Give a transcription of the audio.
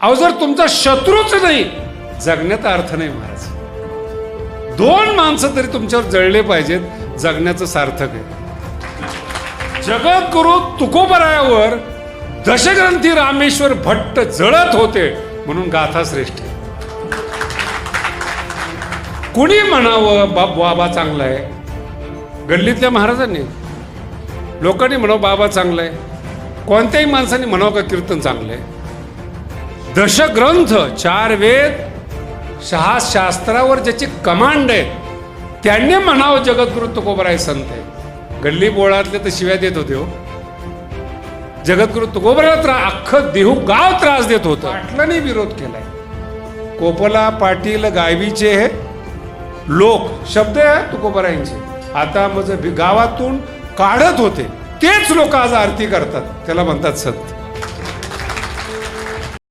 अहो जर तुमचा शत्रूच नाही, जगण्याचा अर्थ नाही महाराज. दोन माणसं तरी तुमच्यावर जळले पाहिजेत, जगण्याचं सार्थक आहे. जगद्गुरु तुकोबरायावर दशग्रंथी रामेश्वर भट्ट जळत होते म्हणून गाथा श्रेष्ठ आहे. कुणी म्हणावं बाबा चांगला आहे, गल्लीतल्या महाराजांनी, लोकांनी म्हणावं बाबा चांगला आहे, कोणत्याही माणसाने म्हणावं का कीर्तन चांगलं आहे. दशग्रंथ, 4 वेद, 6 शास्त्रावर ज्याची कमांड आहे त्यांनी म्हणावं जगद्गुरु तुकोबराय संत आहे. गल्ली बोळातले तर शिव्या देत होते हो. जगद्गुरु तुकोबरायला अख्खं देहू गाव त्रास देत होतं. पाटलांनी विरोध केलाय. कोपला पाटील गायवीचे हे लोक शब्द आहे तुकोबरायांचे. आता मग गावातून काढत होते तेच लोक आज आरती करतात, त्याला म्हणतात संत.